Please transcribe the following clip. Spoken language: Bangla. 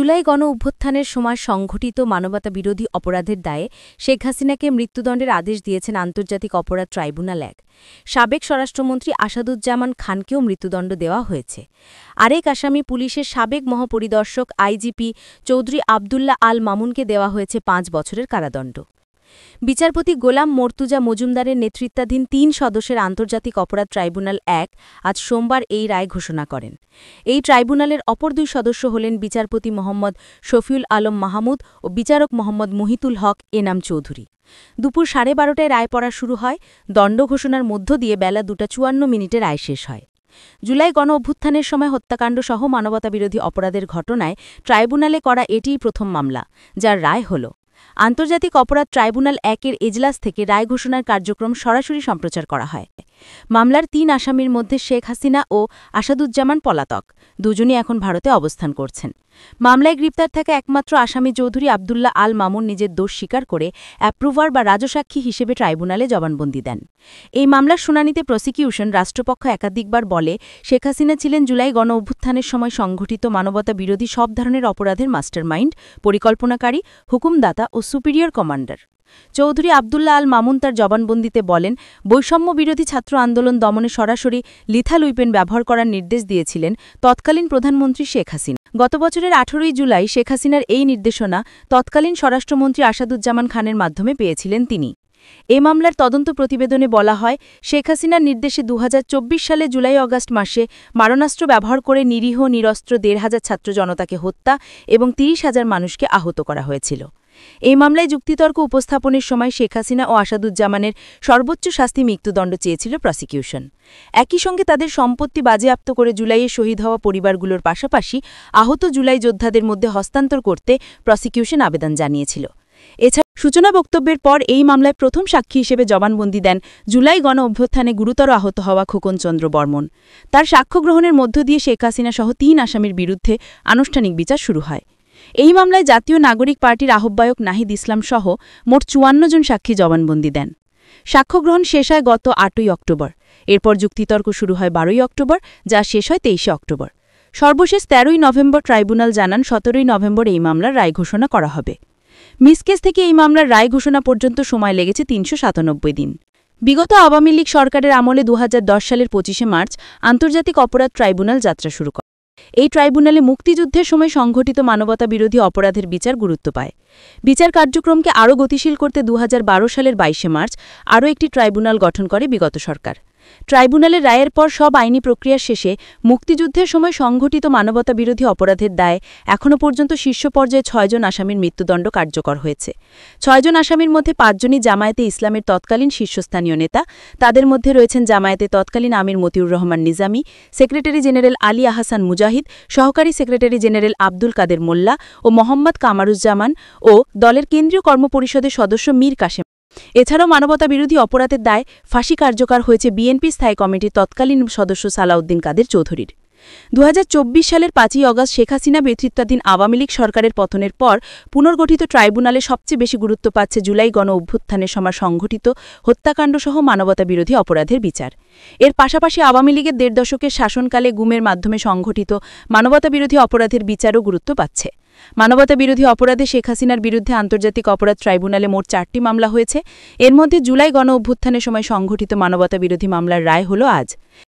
জুলাই গণ-অভ্যুত্থানের সময় সংঘটিত মানবতাবিরোধী অপরাধের দায়ে শেখ হাসিনাকে মৃত্যুদণ্ডের আদেশ দিয়েছেন আন্তর্জাতিক অপরাধ ট্রাইব্যুনাল ১। সাবেক স্বরাষ্ট্রমন্ত্রী আসাদুজ্জামান খানকেও মৃত্যুদণ্ড দেওয়া হয়েছে। আরেক আসামি পুলিশের সাবেক মহাপরিদর্শক আইজিপি চৌধুরী আবদুল্লাহ আল মামুনকে দেওয়া হয়েছে ৫ বছরের কারাদণ্ড। বিচারপতি গোলাম মর্তুজা মজুমদারের নেতৃত্বাধীন ৩ সদস্যের আন্তর্জাতিক অপরাধ ট্রাইব্যুনাল ১ আজ সোমবার এই রায় ঘোষণা করেন। এই ট্রাইব্যুনালের অপর ২ সদস্য হলেন বিচারপতি মোহাম্মদ শফিউল আলম মাহমুদ ও বিচারক মোহাম্মদ মুহিতুল হক এনাম চৌধুরী। দুপুর ১২:৩০টায় রায় পড়া শুরু হয়। দণ্ড ঘোষণার মধ্য দিয়ে বেলা ২:৫৪ রায় শেষ হয়। জুলাই গণ-অভ্যুত্থানের সময় হত্যাকাণ্ডসহ মানবতাবিরোধী অপরাধের ঘটনায় ট্রাইব্যুনালে করা এটিই প্রথম মামলা, যার রায় হল। আন্তর্জাতিক অপরাধ ট্রাইব্যুনাল ১-এর এজলাস থেকে রায় ঘোষণার কার্যক্রম সরাসরি সম্প্রচার করা হয়। মামলার ৩ আসামির মধ্যে শেখ হাসিনা ও আসাদুজ্জামান পলাতক, দুজনই এখন ভারতে অবস্থান করছেন। মামলায় গ্রেপ্তার থাকা একমাত্র আসামি চৌধুরী আবদুল্লাহ আল মামুন নিজের দোষ স্বীকার করে অ্যাপ্রুভার বা রাজসাক্ষী হিসেবে ট্রাইব্যুনালে জবানবন্দি দেন। এই মামলার শুনানিতে প্রসিকিউশন রাষ্ট্রপক্ষ একাধিকবার বলে, শেখ হাসিনা ছিলেন জুলাই গণ-অভ্যুত্থানের সময় সংঘটিত মানবতাবিরোধী সব ধরনের অপরাধের মাস্টারমাইন্ড, পরিকল্পনাকারী, হুকুমদাতা ও সুপিরিয়র কমান্ডার। চৌধুরী আবদুল্লাহ আল মামুন তার জবানবন্দিতে বলেন, বৈষম্য বিরোধী ছাত্র আন্দোলন দমনে সরাসরি লিথাল উইপেন ব্যবহার করার নির্দেশ দিয়েছিলেন তৎকালীন প্রধানমন্ত্রী শেখ হাসিনা। গত বছরের ১৮ জুলাই শেখ হাসিনার এই নির্দেশনা তৎকালীন স্বরাষ্ট্রমন্ত্রী আসাদুজ্জামান খানের মাধ্যমে পেয়েছিলেন তিনি। এ মামলার তদন্ত প্রতিবেদনে বলা হয়, শেখ হাসিনার নির্দেশে ২০২৪ সালে জুলাই-আগস্ট মাসে মারণাস্ত্র ব্যবহার করে নিরীহ নিরস্ত্র ১৫০০ ছাত্র জনতাকে হত্যা এবং ৩০,০০০ মানুষকে আহত করা হয়েছিল। এই মামলায় যুক্তিতর্ক উপস্থাপনের সময় শেখ হাসিনা ও আসাদুজ্জামানের সর্বোচ্চ শাস্তি মৃত্যুদণ্ড চেয়েছিল প্রসিকিউশন। একই সঙ্গে তাদের সম্পত্তি বাজেয়াপ্ত করে জুলাইয়ে শহীদ হওয়া পরিবারগুলোর পাশাপাশি আহত জুলাই যোদ্ধাদের মধ্যে হস্তান্তর করতে প্রসিকিউশন আবেদন জানিয়েছিল। এছাড়া সূচনা বক্তব্যের পর এই মামলায় প্রথম সাক্ষী হিসেবে জবানবন্দি দেন জুলাই গণ-অভ্যুত্থানে গুরুতর আহত হওয়া খোকন চন্দ্র বর্মন। তার সাক্ষ্য গ্রহণের মধ্য দিয়ে শেখ হাসিনা সহ ৩ আসামির বিরুদ্ধে আনুষ্ঠানিক বিচার শুরু হয়। এই মামলায় জাতীয় নাগরিক পার্টির আহ্বায়ক নাহিদ ইসলাম সহ মোট ৫৪ জন সাক্ষী জবানবন্দি দেন। সাক্ষ্যগ্রহণ শেষ হয় গত ৮ই অক্টোবর। এরপর যুক্তিতর্ক শুরু হয় ১২ই অক্টোবর, যা শেষ হয় ২৩শে অক্টোবর। সর্বশেষ ১৩ই নভেম্বর ট্রাইব্যুনাল জানান ১৭ই নভেম্বর এই মামলার রায় ঘোষণা করা হবে। মিসকেস থেকে এই মামলার রায় ঘোষণা পর্যন্ত সময় লেগেছে ৩৯৭ দিন। বিগত আওয়ামী লীগ সরকারের আমলে ২০১০ সালের ২৫শে মার্চ আন্তর্জাতিক অপরাধ ট্রাইব্যুনাল যাত্রা শুরু করে। এই ট্রাইব্যুনালে মুক্তিযুদ্ধের সময় সংঘটিত মানবতাবিরোধী অপরাধের বিচার গুরুত্ব পায়। বিচার কার্যক্রমকে আরও গতিশীল করতে ২০১২ সালের ২২শে মার্চ আরও একটি ট্রাইব্যুনাল গঠন করে বিগত সরকার। ট্রাইব্যুনালের রায়ের পর সব আইনি প্রক্রিয়া শেষে মুক্তিযুদ্ধের সময় সংঘটিত মানবতাবিরোধী অপরাধের দায়ে এখনও পর্যন্ত শীর্ষ পর্যায়ে ৬ জন আসামির মৃত্যুদণ্ড কার্যকর হয়েছে। ৬ জন আসামির মধ্যে ৫ জনই জামায়াতে ইসলামের তৎকালীন শীর্ষস্থানীয় নেতা। তাদের মধ্যে রয়েছেন জামায়াতে তৎকালীন আমির মতিউর রহমান নিজামী, সেক্রেটারি জেনারেল আলী আহসান মুজাহিদ, সহকারী সেক্রেটারি জেনারেল আব্দুল কাদের মোল্লা ও মোহাম্মদ কামারুজ্জামান ও দলের কেন্দ্রীয় কর্মপরিষদের সদস্য মীর কাসেম। এছাড়াও মানবতাবিরোধী অপরাধের দায়ে ফাঁসি কার্যকর হয়েছে বিএনপি স্থায়ী কমিটির তৎকালীন সদস্য সালাউদ্দিন কাদের চৌধুরীর। ২০২৪ সালের ৫ই অগাস্ট শেখ হাসিনা নেতৃত্বাধীন আওয়ামী লীগ সরকারের পতনের পর পুনর্গঠিত ট্রাইব্যুনালে সবচেয়ে বেশি গুরুত্ব পাচ্ছে জুলাই গণ-অভ্যুত্থানের সময় সংঘটিত হত্যাকাণ্ডসহ মানবতাবিরোধী অপরাধের বিচার। এর পাশাপাশি আওয়ামী লীগের ১.৫ দশকের শাসনকালে গুমের মাধ্যমে সংঘটিত মানবতাবিরোধী অপরাধের বিচারও গুরুত্ব পাচ্ছে। মানবতাবিরোধী অপরাধে শেখ হাসিনার বিরুদ্ধে আন্তর্জাতিক অপরাধ ট্রাইব্যুনালে মোট ৪টি মামলা হয়েছে। এর মধ্যে জুলাই গণ-অভ্যুত্থানের সময় সংঘটিত মানবতাবিরোধী মামলার রায় হল আজ।